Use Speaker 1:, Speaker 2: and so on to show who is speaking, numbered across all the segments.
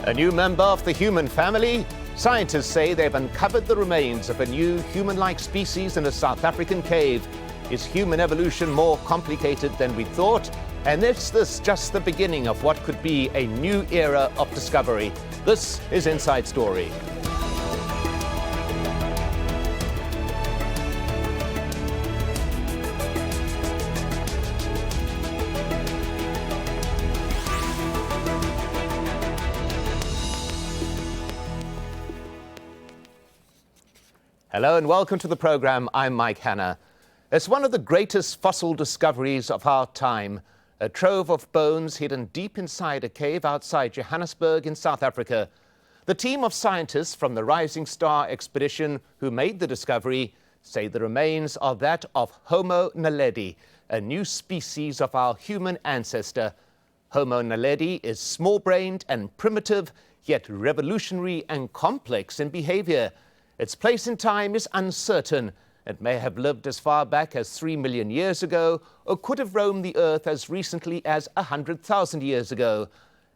Speaker 1: A new member of the human family? Scientists say they've uncovered the remains of a new human-like species in a South African cave. Is human evolution more complicated than we thought? And is this just the beginning of what could be a new era of discovery? This is Inside Story. Hello and welcome to the program. I'm Mike Hanna. It's one of the greatest fossil discoveries of our time, a trove of bones hidden deep inside a cave outside Johannesburg in South Africa. The team of scientists from the Rising Star expedition who made the discovery say the remains are that of Homo Naledi, a new species of our human ancestor. Homo Naledi is small-brained and primitive, yet revolutionary and complex in behavior. Its place in time is uncertain. It may have lived as far back as 3 million years ago, or could have roamed the Earth as recently as 100,000 years ago.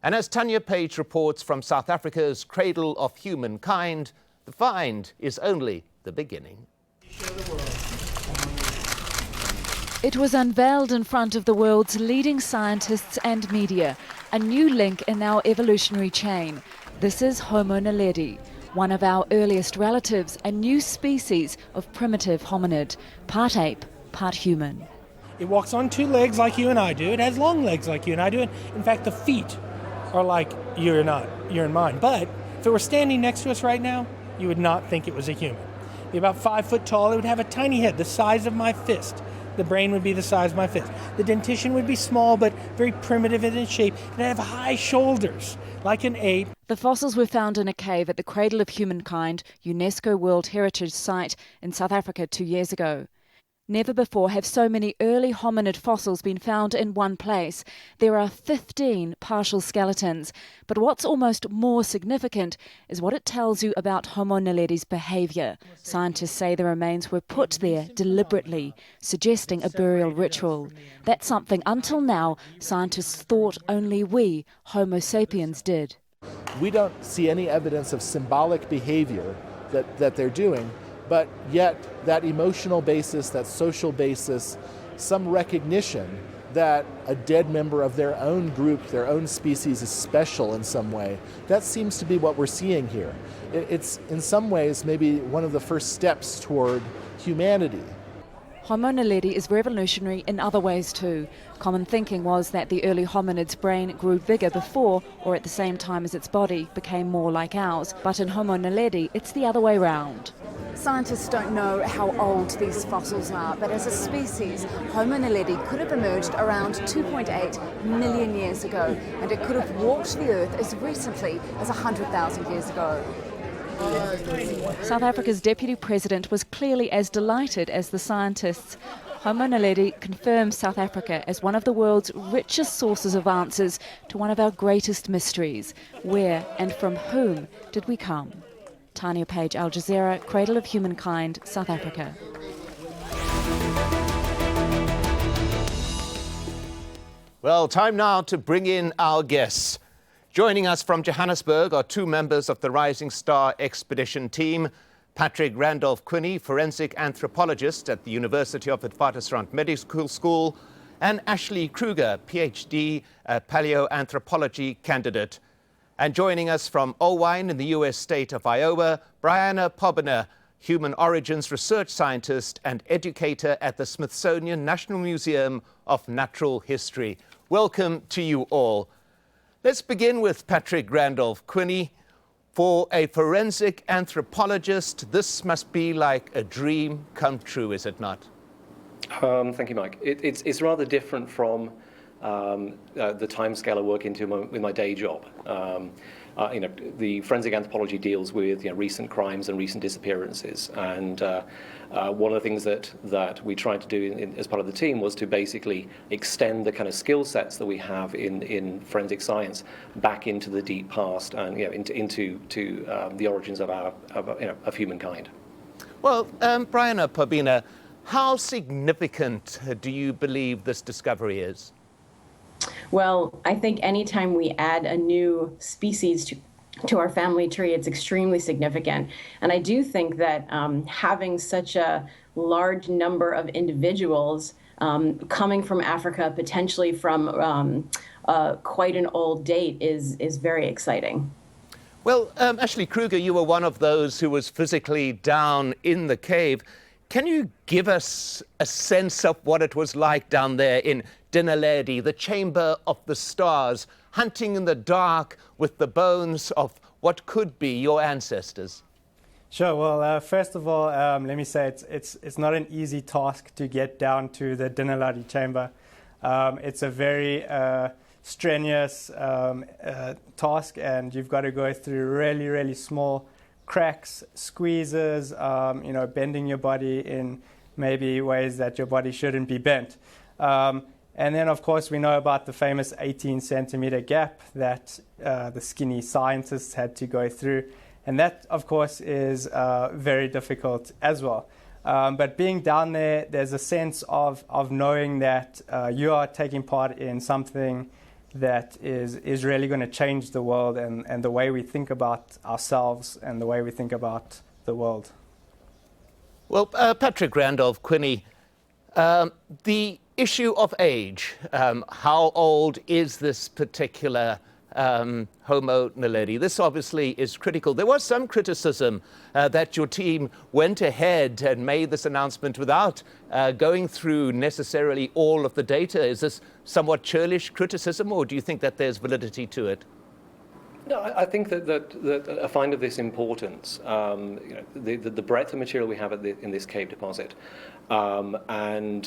Speaker 1: And as Tanya Page reports from South Africa's Cradle of Humankind, the find is only the beginning.
Speaker 2: It was unveiled in front of the world's leading scientists and media, a new link in our evolutionary chain. This is Homo Naledi, one of our earliest relatives, a new species of primitive hominid, part ape, part human.
Speaker 3: It walks on 2 legs like you and I do. It has long legs like you and I do. In fact, the feet are like you're and mine. But if it were standing next to us right now, you would not think it was a human. It'd be about 5 foot tall. It would have a tiny head, the size of my fist. The brain would be the size of my fist. The dentition would be small but very primitive in its shape. It would have high shoulders, like an ape.
Speaker 2: The fossils were found in a cave at the Cradle of Humankind, UNESCO World Heritage Site in South Africa 2 years ago. Never before have so many early hominid fossils been found in one place. There are 15 partial skeletons. But what's almost more significant is what it tells you about Homo naledi's behaviour. Scientists say the remains were put there deliberately, suggesting a burial ritual. That's something until now scientists thought only we, Homo sapiens, did.
Speaker 4: We don't see any evidence of symbolic behavior that they're doing, but yet that emotional basis, that social basis, some recognition that a dead member of their own group, their own species is special in some way, that seems to be what we're seeing here. It's in some ways maybe one of the first steps toward humanity.
Speaker 2: Homo naledi is revolutionary in other ways too. Common thinking was that the early hominid's brain grew bigger before or at the same time as its body became more like ours. But in Homo naledi, it's the other way round.
Speaker 5: Scientists don't know how old these fossils are, but as a species, Homo naledi could have emerged around 2.8 million years ago, and it could have walked the Earth as recently as 100,000 years ago.
Speaker 2: South Africa's Deputy President was clearly as delighted as the scientists. Homo Naledi confirms South Africa as one of the world's richest sources of answers to one of our greatest mysteries. Where and from whom did we come? Tanya Page, Al Jazeera, Cradle of Humankind, South Africa.
Speaker 1: Well, time now to bring in our guests. Joining us from Johannesburg are 2 members of the Rising Star expedition team, Patrick Randolph-Quinney, forensic anthropologist at the University of Witwatersrand Medical School, and Ashley Kruger, PhD, paleoanthropology candidate. And joining us from Owine in the US state of Iowa, Brianna Pobiner, human origins research scientist and educator at the Smithsonian National Museum of Natural History. Welcome to you all. Let's begin with Patrick Randolph-Quinney. For a forensic anthropologist, this must be like a dream come true, is it not?
Speaker 6: Thank you, Mike. It's rather different from the timescale I work into with my day job. The forensic anthropology deals with recent crimes and recent disappearances, and one of the things that we tried to do as part of the team was to basically extend the kind of skill sets that we have in forensic science back into the deep past and into the origins of humankind.
Speaker 1: Well, Brianna Pobiner, how significant do you believe this discovery is?
Speaker 7: Well, I think anytime we add a new species to our family tree, it's extremely significant. And I do think that having such a large number of individuals coming from Africa, potentially from quite an old date, is very exciting.
Speaker 1: Well, Ashley Kruger, you were one of those who was physically down in the cave. Can you give us a sense of what it was like down there in Naledi, the chamber of the stars, hunting in the dark with the bones of what could be your ancestors?
Speaker 8: Sure. Well, first of all, let me say it's not an easy task to get down to the Naledi chamber. It's a very strenuous task, and you've got to go through really, really small cracks, squeezes, bending your body in maybe ways that your body shouldn't be bent. And then, of course, we know about the famous 18-centimeter gap that the skinny scientists had to go through. And that, of course, is very difficult as well. But being down there, there's a sense of knowing that you are taking part in something that is really going to change the world and the way we think about ourselves and the way we think about the world.
Speaker 1: Well, Patrick Randolph-Quinney, the issue of age, how old is this particular Homo Naledi? This obviously is critical. There was some criticism that your team went ahead and made this announcement without going through necessarily all of the data. Is this somewhat churlish criticism, or do you think that there's validity to it?
Speaker 6: No, I think that a find of this importance, the breadth of material we have in this cave deposit, and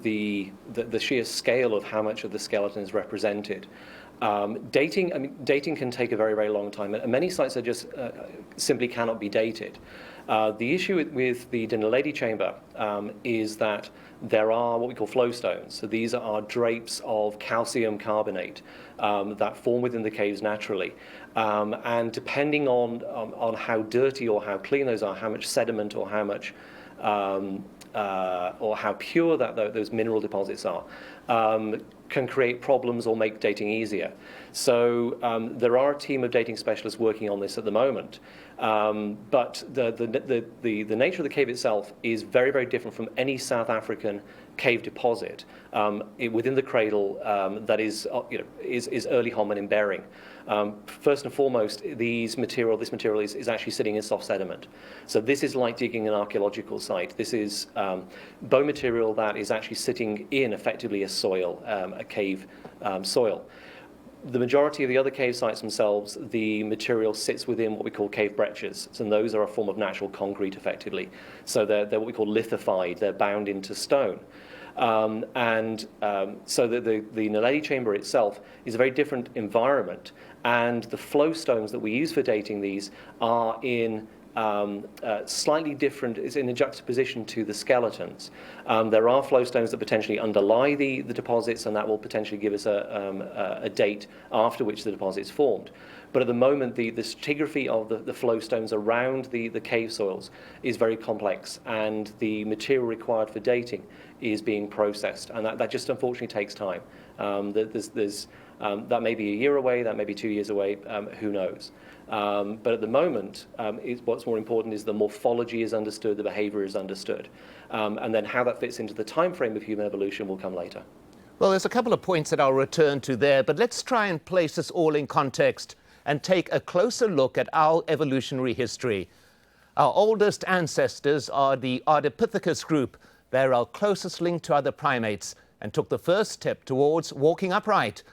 Speaker 6: the sheer scale of how much of the skeleton is represented. Dating can take a very, very long time, and many sites are just simply cannot be dated. The issue with the Naledi chamber is that there are what we call flow stones. So these are drapes of calcium carbonate that form within the caves naturally. And depending on how dirty or how clean those are, how much sediment or how much or how pure those mineral deposits are, can create problems or make dating easier. So there are a team of dating specialists working on this at the moment. But the nature of the cave itself is very, very different from any South African cave deposit within the cradle that is early hominin bearing. First and foremost, this material is actually sitting in soft sediment. So this is like digging an archaeological site. This is bone material that is actually sitting in effectively a soil, a cave soil. The majority of the other cave sites themselves, the material sits within what we call cave breccias, and those are a form of natural concrete effectively. So they're what we call lithified, they're bound into stone. So the Naledi chamber itself is a very different environment, and the flow stones that we use for dating these are in slightly different, is in a juxtaposition to the skeletons. There are flow stones that potentially underlie the deposits, and that will potentially give us a date after which the deposits formed. But at the moment, the stratigraphy of the flow stones around the cave soils is very complex, and the material required for dating is being processed, and that just unfortunately takes time. That may be a year away, that may be 2 years away, who knows. But at the moment, what's more important is the morphology is understood, the behavior is understood. And then how that fits into the time frame of human evolution will come later.
Speaker 1: Well, there's a couple of points that I'll return to there, but let's try and place this all in context and take a closer look at our evolutionary history. Our oldest ancestors are the Ardipithecus group. They're our closest link to other primates and took the first step towards walking upright.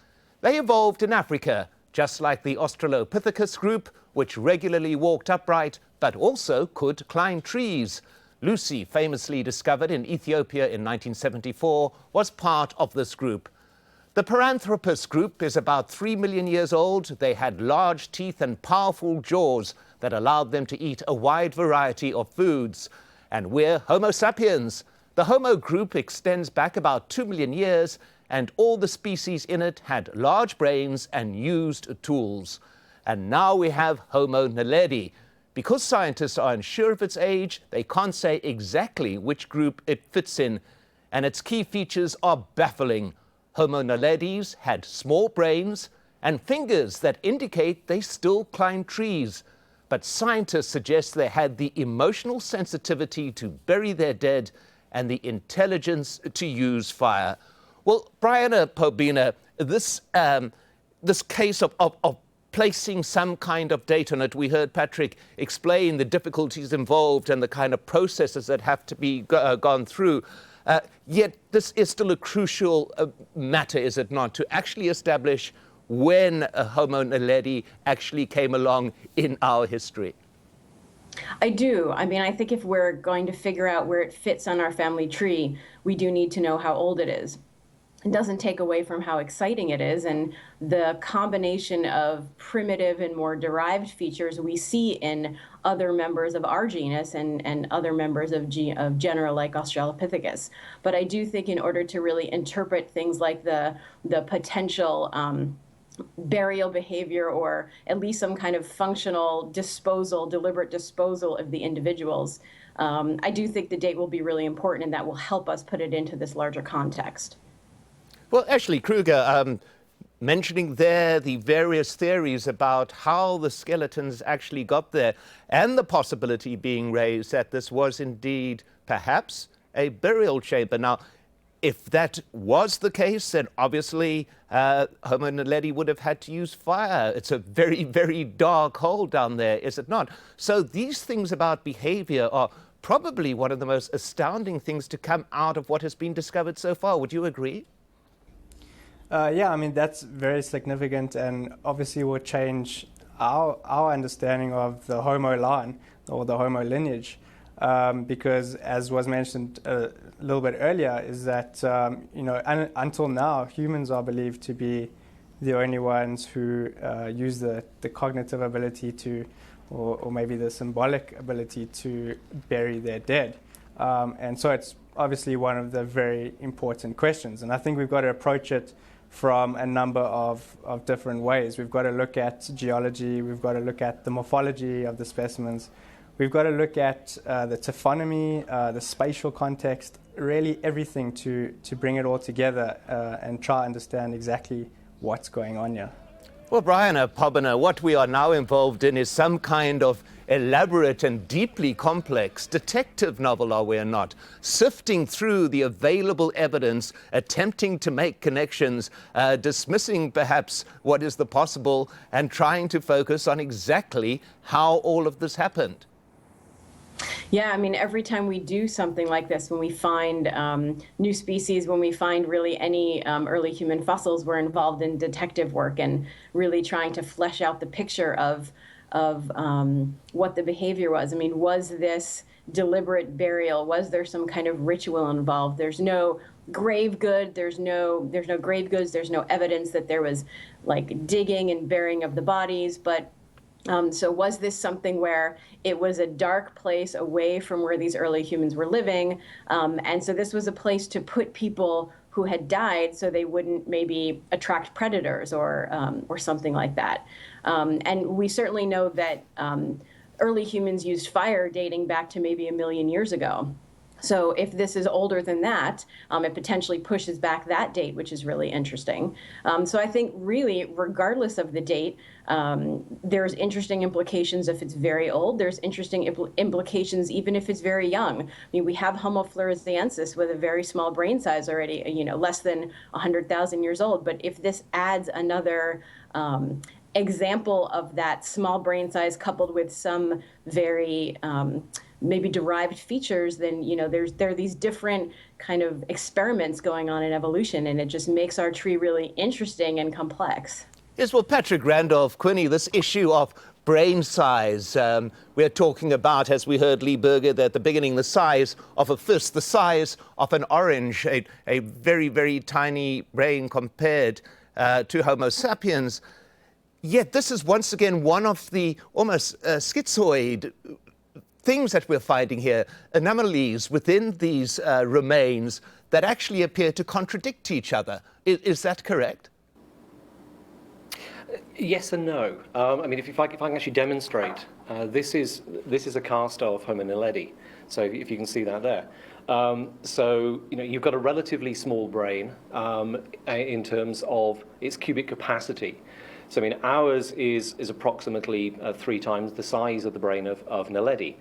Speaker 1: They evolved in Africa, just like the Australopithecus group, which regularly walked upright, but also could climb trees. Lucy, famously discovered in Ethiopia in 1974, was part of this group. The Paranthropus group is about 3 million years old. They had large teeth and powerful jaws that allowed them to eat a wide variety of foods. And we're Homo sapiens. The Homo group extends back about 2 million years, and all the species in it had large brains and used tools. And now we have Homo Naledi. Because scientists are unsure of its age, they can't say exactly which group it fits in, and its key features are baffling. Homo Naledis had small brains and fingers that indicate they still climb trees. But scientists suggest they had the emotional sensitivity to bury their dead and the intelligence to use fire. Well, Brian Pobina, this case of placing some kind of date on it, we heard Patrick explain the difficulties involved and the kind of processes that have to be gone through. Yet this is still a crucial matter, is it not, to actually establish when Homo Naledi actually came along in our history?
Speaker 7: I do. I mean, I think if we're going to figure out where it fits on our family tree, we do need to know how old it is. It doesn't take away from how exciting it is, and the combination of primitive and more derived features we see in other members of our genus and other members of genera like Australopithecus. But I do think in order to really interpret things like the potential burial behavior, or at least some kind of functional disposal, deliberate disposal of the individuals, I do think the date will be really important, and that will help us put it into this larger context.
Speaker 1: Well, Ashley Kruger, mentioning there the various theories about how the skeletons actually got there, and the possibility being raised that this was indeed perhaps a burial chamber. Now, if that was the case, then obviously Homo Naledi would have had to use fire. It's a very, very dark hole down there, is it not? So these things about behavior are probably one of the most astounding things to come out of what has been discovered so far. Would you agree?
Speaker 8: Yeah, I mean, that's very significant, and obviously will change our understanding of the Homo line or the Homo lineage, because as was mentioned a little bit earlier, is that until now humans are believed to be the only ones who use the cognitive ability to, or maybe the symbolic ability to bury their dead, and so it's obviously one of the very important questions, and I think we've got to approach it from a number of different ways. We've got to look at geology, we've got to look at the morphology of the specimens, we've got to look at the taphonomy, the spatial context, really everything to bring it all together and try to understand exactly what's going on here.
Speaker 1: Well, Brian Pobina, what we are now involved in is some kind of elaborate and deeply complex detective novel, are we not? Sifting through the available evidence, attempting to make connections, dismissing perhaps what is the possible, and trying to focus on exactly how all of this happened.
Speaker 7: Yeah, I mean, every time we do something like this, when we find new species, when we find really any early human fossils, we're involved in detective work and really trying to flesh out the picture of what the behavior was. I mean, was this deliberate burial? Was there some kind of ritual involved? There's no grave good. There's no grave goods. There's no evidence that there was like digging and burying of the bodies, but so was this something where it was a dark place away from where these early humans were living? And so this was a place to put people who had died so they wouldn't maybe attract predators or something like that. And we certainly know that early humans used fire dating back to maybe 1 million years ago. So if this is older than that, it potentially pushes back that date, which is really interesting. So I think really, regardless of the date, there's interesting implications if it's very old. There's interesting implications even if it's very young. I mean, we have Homo floresiensis with a very small brain size already, less than 100,000 years old. But if this adds another example of that small brain size coupled with some very maybe derived features, then there are these different kind of experiments going on in evolution, and it just makes our tree really interesting and complex.
Speaker 1: Yes, well, Patrick Randolph-Quinney, this issue of brain size, we're talking about, as we heard Lee Berger at the beginning, the size of a fist, the size of an orange, a very, very tiny brain compared to Homo sapiens. Yet this is once again one of the almost schizoid things that we're finding here, anomalies within these remains that actually appear to contradict each other. Is that correct?
Speaker 6: Yes and no. I mean, if I can actually demonstrate, this is a cast of Homo Naledi. So if you can see that there. So you've got a relatively small brain in terms of its cubic capacity. So I mean, ours is approximately 3 times the size of the brain of Naledi.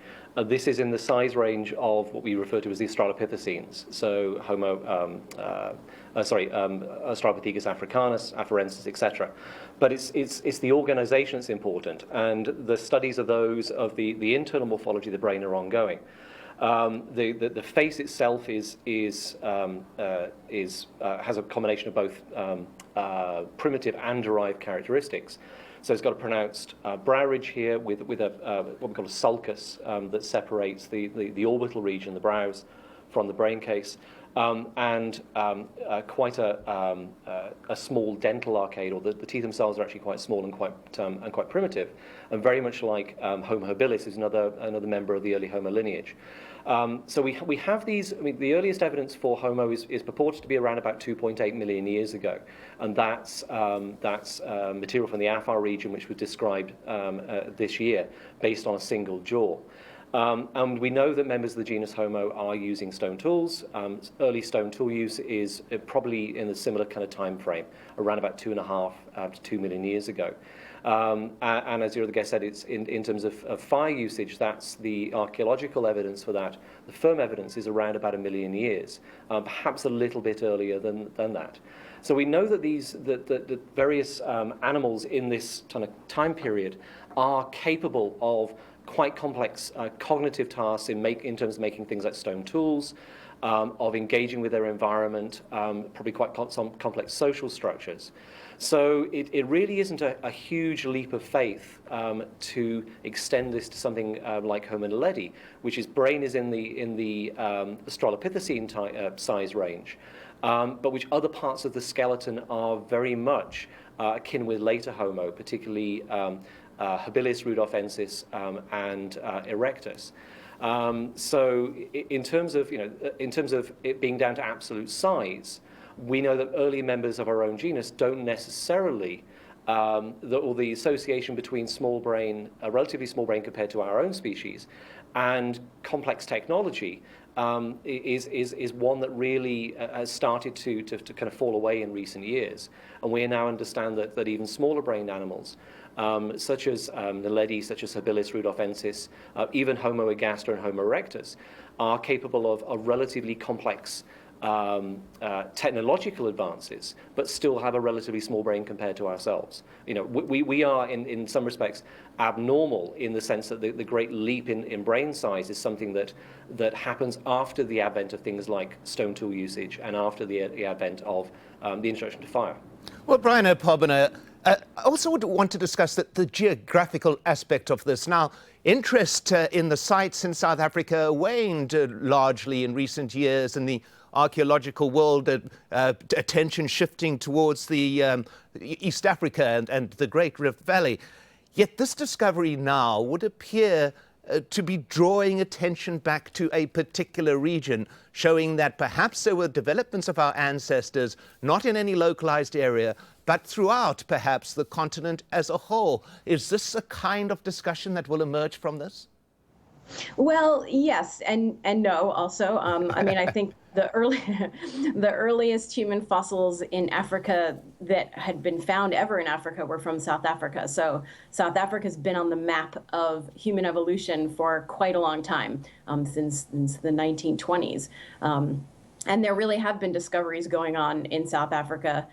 Speaker 6: This is in the size range of what we refer to as the Australopithecines. So Australopithecus africanus, afarensis, etc. But it's the organization that's important, and the studies of those of the internal morphology of the brain are ongoing. The face itself has a combination of both primitive and derived characteristics. So it's got a pronounced brow ridge here with a what we call a sulcus that separates the orbital region, the brows, from the brain case, and quite a small dental arcade, or the teeth themselves are actually quite small and quite primitive, and very much like Homo habilis is another member of the early Homo lineage. So we have these. I mean, the earliest evidence for Homo is purported to be around about 2.8 million years ago, and that's material from the Afar region, which was described this year, based on a single jaw. And we know that members of the genus Homo are using stone tools. Early stone tool use is probably in a similar kind of time frame, around about 2.5 to 2 million years ago. And as your other guest said, it's in terms of fire usage, that's the archaeological evidence for that. The firm evidence is around about 1 million years, perhaps a little bit earlier than that. So we know that the various animals in this kind of time period are capable of quite complex cognitive tasks in terms of making things like stone tools, of engaging with their environment, probably quite some complex social structures. So it really isn't a huge leap of faith to extend this to something like Homo naledi, which is brain is in the Australopithecine size range, but which other parts of the skeleton are very much akin with later Homo, particularly habilis, rudolfensis, and erectus. So in terms of it being down to absolute size, we know that early members of our own genus don't necessarily, or the association between small brain, a relatively small brain compared to our own species, and complex technology is one that really has started to kind of fall away in recent years. And we now understand that even smaller brained animals, such as Naledi, such as habilis, rudolfensis, even Homo ergaster and Homo erectus, are capable of relatively complex technological advances, but still have a relatively small brain compared to ourselves. You know, we are in some respects abnormal in the sense that the great leap in brain size is something that happens after the advent of things like stone tool usage and after the advent of the introduction to fire.
Speaker 1: Well, Brian O'Pobiner, I also would want to discuss the geographical aspect of this. Now, interest in the sites in South Africa waned largely in recent years, and the archaeological world, attention shifting towards the East Africa and the Great Rift Valley. Yet this discovery now would appear to be drawing attention back to a particular region, showing that perhaps there were developments of our ancestors, not in any localized area, but throughout perhaps the continent as a whole. Is this a kind of discussion that will emerge from this?
Speaker 7: Well, yes, and no also. I mean, I think the earliest human fossils in Africa that had been found ever in Africa were from South Africa. So South Africa's been on the map of human evolution for quite a long time, since the 1920s. And there really have been discoveries going on in South Africa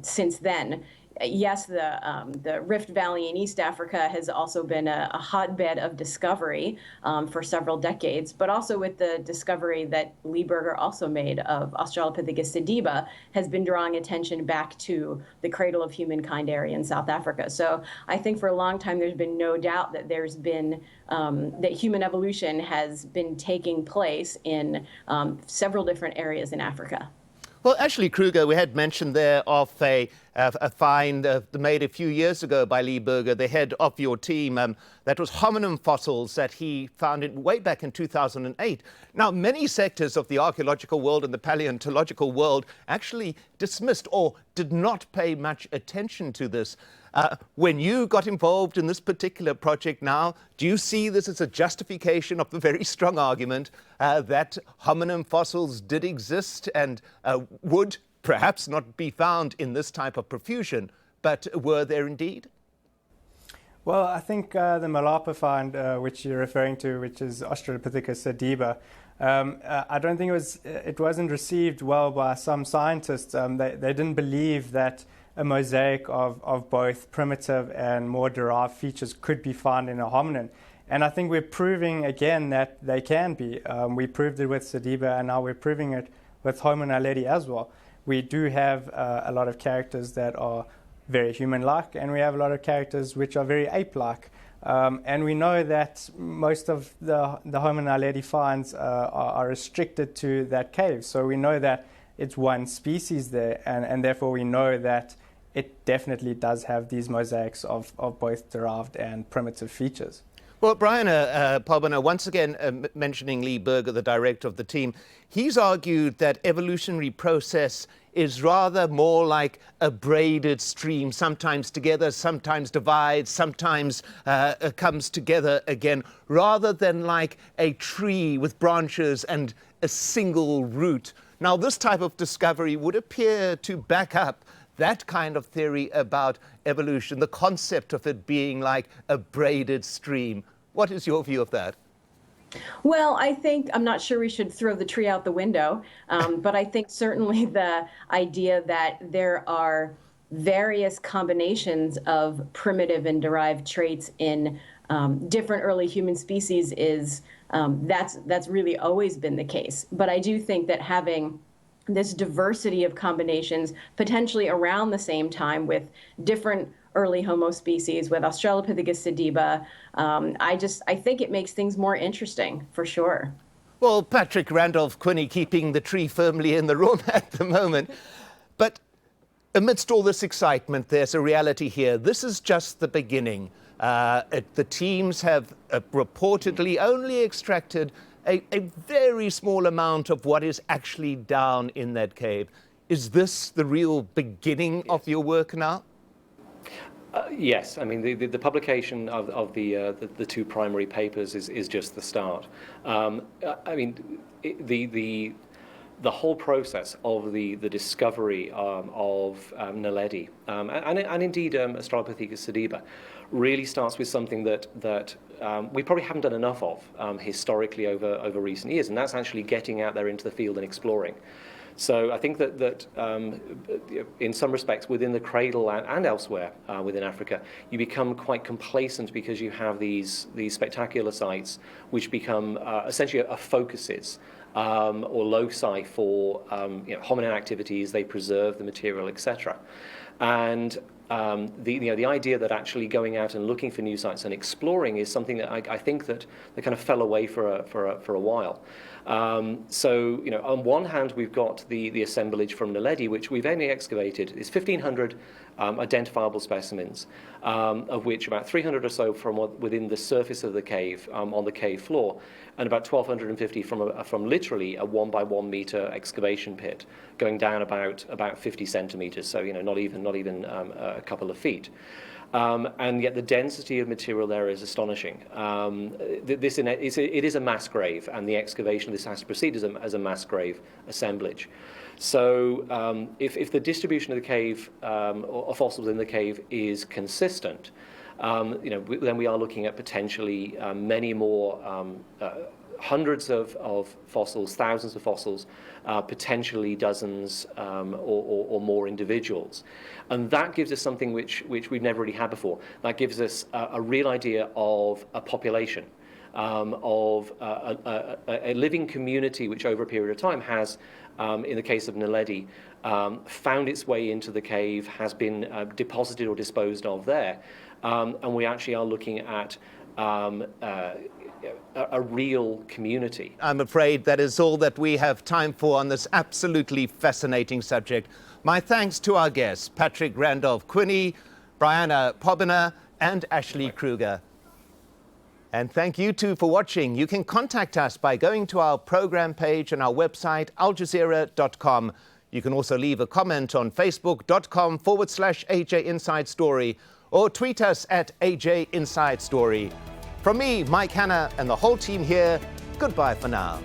Speaker 7: since then. Yes, the Rift Valley in East Africa has also been a hotbed of discovery for several decades, but also with the discovery that Lee Berger also made of Australopithecus sediba has been drawing attention back to the cradle of humankind area in South Africa. So I think for a long time there's been no doubt that there's been that human evolution has been taking place in several different areas in Africa.
Speaker 1: Well, Ashley Kruger, we had mentioned there of a find made a few years ago by Lee Berger, the head of your team, that was hominin fossils that he found way back in 2008. Now, many sectors of the archaeological world and the paleontological world actually dismissed or did not pay much attention to this. When you got involved in this particular project now, do you see this as a justification of the very strong argument that hominin fossils did exist and would perhaps not be found in this type of profusion, but were there indeed?
Speaker 8: Well, I think the Malapa find, which you're referring to, which is Australopithecus sediba, I don't think it wasn't received well by some scientists. They didn't believe that a mosaic of both primitive and more derived features could be found in a hominin. And I think we're proving again that they can be. We proved it with sediba, and now we're proving it with Homo naledi as well. We do have a lot of characters that are very human-like, and we have a lot of characters which are very ape-like. And we know that most of the Homo naledi finds are restricted to that cave. So we know that it's one species there, and therefore we know that it definitely does have these mosaics of both derived and primitive features.
Speaker 1: Well, Brian Pobiner, once again mentioning Lee Berger, the director of the team, he's argued that evolutionary process is rather more like a braided stream, sometimes together, sometimes divides, sometimes comes together again, rather than like a tree with branches and a single root. Now, this type of discovery would appear to back up that kind of theory about evolution, the concept of it being like a braided stream. What is your view of that?
Speaker 7: Well, I think, I'm not sure we should throw the tree out the window, but I think certainly the idea that there are various combinations of primitive and derived traits in different early human species is, that's really always been the case. But I do think that having this diversity of combinations potentially around the same time with different early Homo species, with Australopithecus sediba, I think it makes things more interesting, for sure.
Speaker 1: Well, Patrick Randolph-Quinney keeping the tree firmly in the room at the moment. But amidst all this excitement, there's a reality here. This is just the beginning. The teams have reportedly only extracted a very small amount of what is actually down in that cave. Is this the real beginning of your work now?
Speaker 6: Yes, I mean the publication of the two primary papers is just the start. I mean the whole process of the discovery of Naledi and indeed Australopithecus sediba really starts with something that we probably haven't done enough of historically over recent years, and that's actually getting out there into the field and exploring. So I think that in some respects within the cradle and elsewhere within Africa, you become quite complacent because you have these spectacular sites which become essentially focuses or loci for hominin activities. They preserve the material, etc. And the idea that actually going out and looking for new sites and exploring is something that I think that they kind of fell away for a while. So on one hand we've got the assemblage from Naledi, which we've only excavated. It's 1,500 identifiable specimens, of which about 300 or so from within the surface of the cave on the cave floor, and about 1,250 from literally a 1 by 1 meter excavation pit going down about 50 centimeters, so not even a couple of feet. And yet the density of material there is astonishing. It is a mass grave, and the excavation of this has to proceed as a mass grave assemblage. So if the distribution of the cave or fossils in the cave is consistent, then we are looking at potentially many more hundreds of fossils, thousands of fossils, potentially dozens or more individuals. And that gives us something which we've never really had before. That gives us a real idea of a population, of a living community which over a period of time has, in the case of Naledi, found its way into the cave, has been deposited or disposed of there. And we actually are looking at a real community.
Speaker 1: I'm afraid that is all that we have time for on this absolutely fascinating subject. My thanks to our guests, Patrick Randolph-Quinney, Brianna Pobiner, and Ashley Kruger. And thank you too for watching. You can contact us by going to our program page on our website, aljazeera.com. You can also leave a comment on facebook.com/AJ Inside Story or tweet us at AJ Inside Story. From me, Mike Hanna, and the whole team here, goodbye for now.